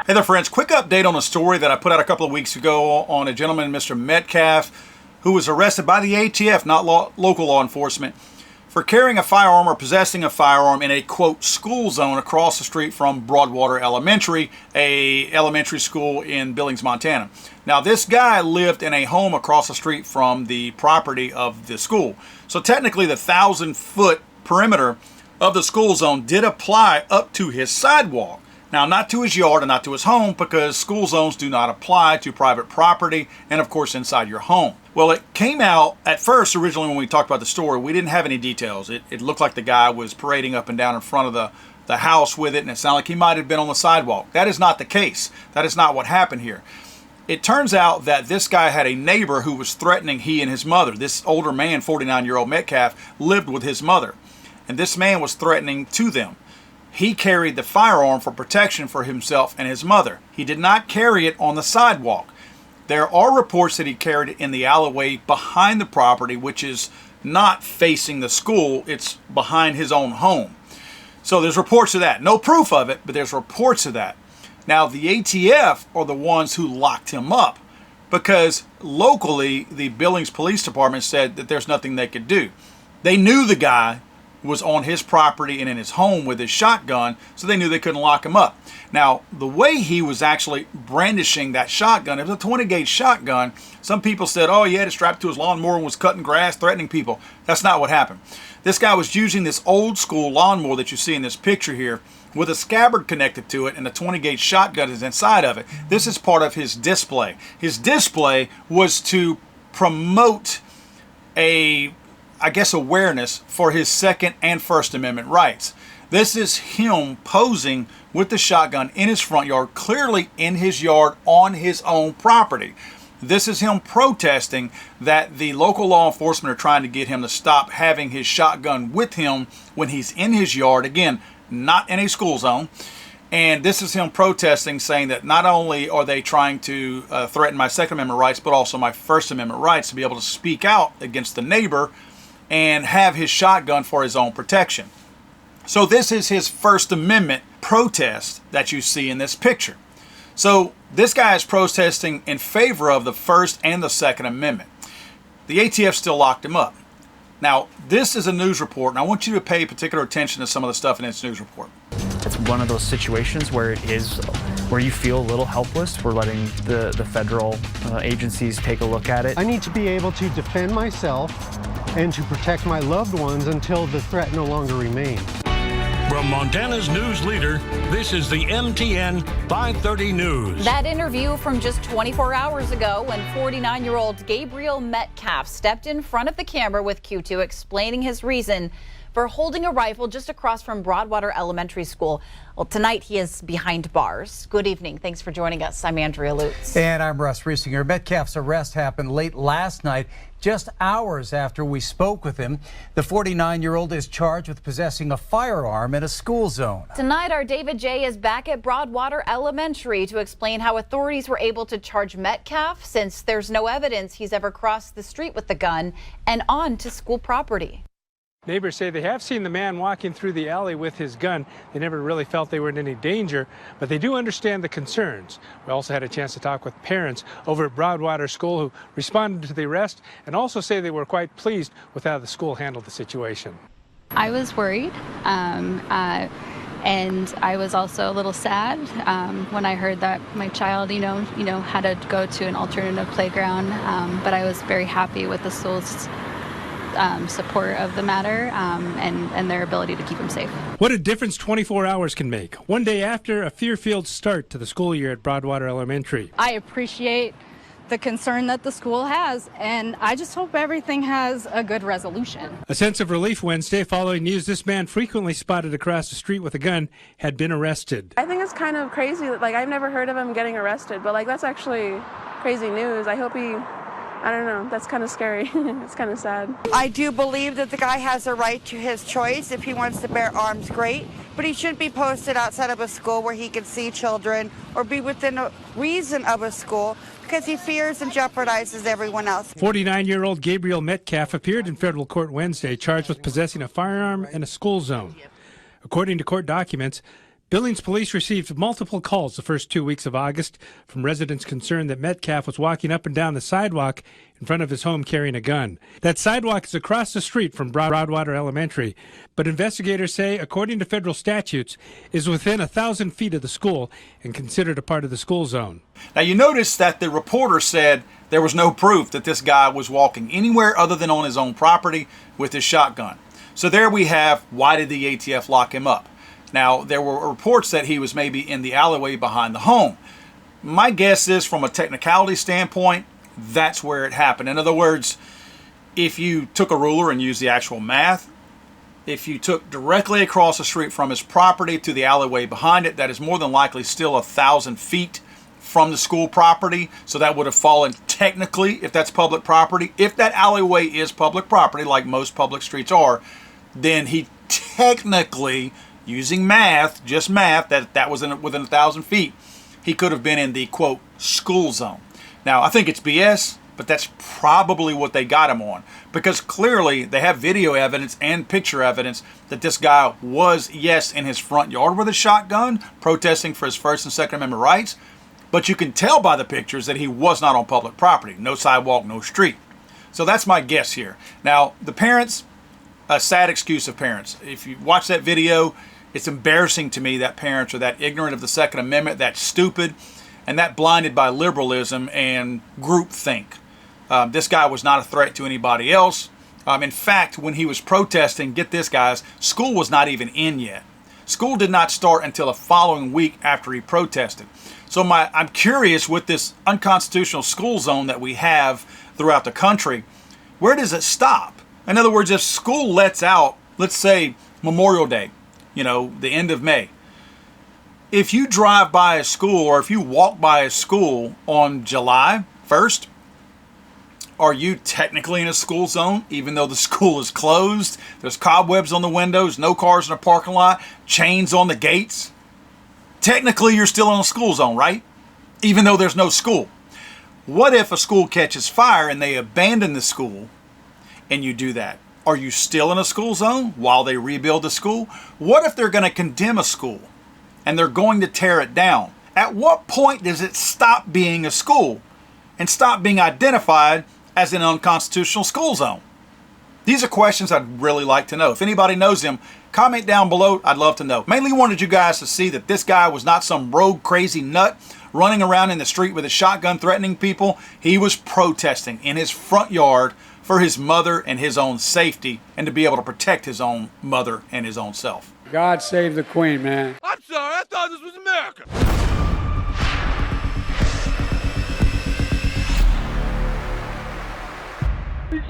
Hey there, friends. Quick update on a story that I put out a couple of weeks ago on a gentleman, Mr. Metcalf, who was arrested by the ATF, not local law enforcement, for carrying a firearm or possessing a firearm in a, quote, school zone across the street from Broadwater Elementary, a elementary school in Billings, Montana. Now, this guy lived in a home across the street from the property of the school. So technically, the 1,000-foot perimeter of the school zone did apply up to his sidewalk. Now, not to his yard and not to his home, because school zones do not apply to private property and, of course, inside your home. Well, it came out at first, originally when we talked about the story, we didn't have any details. It looked like the guy was parading up and down in front of the house with it, and it sounded like he might have been on the sidewalk. That is not the case. That is not what happened here. It turns out that this guy had a neighbor who was threatening he and his mother. This older man, 49-year-old Metcalf, lived with his mother, and this man was threatening to them. He carried the firearm for protection for himself and his mother. He did not carry it on the sidewalk. There are reports that he carried it in the alleyway behind the property, which is not facing the school. It's behind his own home. So there's reports of that. No proof of it, but there's reports of that. Now, the ATF are the ones who locked him up because locally, the Billings Police Department said that there's nothing they could do. They knew the guy was on his property and in his home with his shotgun, so they knew they couldn't lock him up. Now, the way he was actually brandishing that shotgun, it was a 20-gauge shotgun. Some people said, oh, he had it strapped to his lawnmower and was cutting grass, threatening people. That's not what happened. This guy was using this old school lawnmower that you see in this picture here with a scabbard connected to it, and a 20-gauge shotgun is inside of it. This is part of his display. His display was to promote awareness for his Second and First Amendment rights. This is him posing with the shotgun in his front yard, clearly in his yard on his own property. This is him protesting that the local law enforcement are trying to get him to stop having his shotgun with him when he's in his yard, again, not in a school zone. And this is him protesting, saying that not only are they trying to threaten my Second Amendment rights, but also my First Amendment rights to be able to speak out against the neighbor and have his shotgun for his own protection. So this is his First Amendment protest that you see in this picture. So this guy is protesting in favor of the First and the Second Amendment. The ATF still locked him up. Now, this is a news report, and I want you to pay particular attention to some of the stuff in this news report. It's one of those situations where you feel a little helpless. We're letting the federal agencies take a look at it. I need to be able to defend myself and to protect my loved ones until the threat no longer remains. From Montana's news leader, this is the MTN 530 News. That interview from just 24 hours ago when 49-year-old Gabriel Metcalf stepped in front of the camera with Q2 explaining his reason for holding a rifle just across from Broadwater Elementary School. Well, tonight he is behind bars. Good evening. Thanks for joining us. I'm Andrea Lutz. And I'm Russ Riesinger. Metcalf's arrest happened late last night, just hours after we spoke with him. The 49-year-old is charged with possessing a firearm in a school zone. Tonight, our David J. is back at Broadwater Elementary to explain how authorities were able to charge Metcalf since there's no evidence he's ever crossed the street with the gun and onto school property. Neighbors say they have seen the man walking through the alley with his gun. They never really felt they were in any danger, but they do understand the concerns. We also had a chance to talk with parents over at Broadwater School who responded to the arrest and also say they were quite pleased with how the school handled the situation. I was worried, and I was also a little sad when I heard that my child, had to go to an alternative playground. But I was very happy with the school's support of the matter and their ability to keep him safe. What a difference 24 hours can make. One day after a fear-filled start to the school year at Broadwater Elementary. I appreciate the concern that the school has, and I just hope everything has a good resolution. A sense of relief Wednesday following news this man, frequently spotted across the street with a gun, had been arrested. I think it's kind of crazy. I've never heard of him getting arrested, but that's actually crazy news. I hope I don't know, that's kind of scary. It's kind of sad. I do believe that the guy has a right to his choice. If he wants to bear arms, great. But he shouldn't be posted outside of a school where he can see children or be within a reason of a school because he fears and jeopardizes everyone else. 49-year-old Gabriel Metcalf appeared in federal court Wednesday, charged with possessing a firearm in a school zone. According to court documents, Billings police received multiple calls the first 2 weeks of August from residents concerned that Metcalf was walking up and down the sidewalk in front of his home carrying a gun. That sidewalk is across the street from Broadwater Elementary, but investigators say, according to federal statutes, is within 1,000 feet of the school and considered a part of the school zone. Now you notice that the reporter said there was no proof that this guy was walking anywhere other than on his own property with his shotgun. So there we have, why did the ATF lock him up? Now, there were reports that he was maybe in the alleyway behind the home. My guess is, from a technicality standpoint, that's where it happened. In other words, if you took a ruler and used the actual math, if you took directly across the street from his property to the alleyway behind it, that is more than likely still 1,000 feet from the school property. So that would have fallen technically, if that's public property. If that alleyway is public property, like most public streets are, then he technically, using math, just math, that was within 1,000 feet, he could have been in the, quote, school zone. Now, I think it's BS, but that's probably what they got him on, because clearly they have video evidence and picture evidence that this guy was, yes, in his front yard with a shotgun, protesting for his First and Second Amendment rights, but you can tell by the pictures that he was not on public property, no sidewalk, no street. So that's my guess here. Now, the parents, a sad excuse of parents. If you watch that video, it's embarrassing to me that parents are that ignorant of the Second Amendment, that stupid, and that blinded by liberalism and groupthink. This guy was not a threat to anybody else. In fact, when he was protesting, get this, guys, school was not even in yet. School did not start until the following week after he protested. So I'm curious, with this unconstitutional school zone that we have throughout the country, where does it stop? In other words, if school lets out, let's say Memorial Day, the end of May. If you drive by a school, or if you walk by a school on July 1st, are you technically in a school zone, even though the school is closed? There's cobwebs on the windows, no cars in the parking lot, chains on the gates. Technically, you're still in a school zone, right? Even though there's no school. What if a school catches fire and they abandon the school and you do that? Are you still in a school zone while they rebuild the school? What if they're going to condemn a school and they're going to tear it down? At what point does it stop being a school and stop being identified as an unconstitutional school zone? These are questions I'd really like to know. If anybody knows them, comment down below. I'd love to know. Mainly wanted you guys to see that this guy was not some rogue crazy nut running around in the street with a shotgun threatening people. He was protesting in his front yard for his mother and his own safety, and to be able to protect his own mother and his own self. God save the Queen, man. I'm sorry, I thought this was America. He's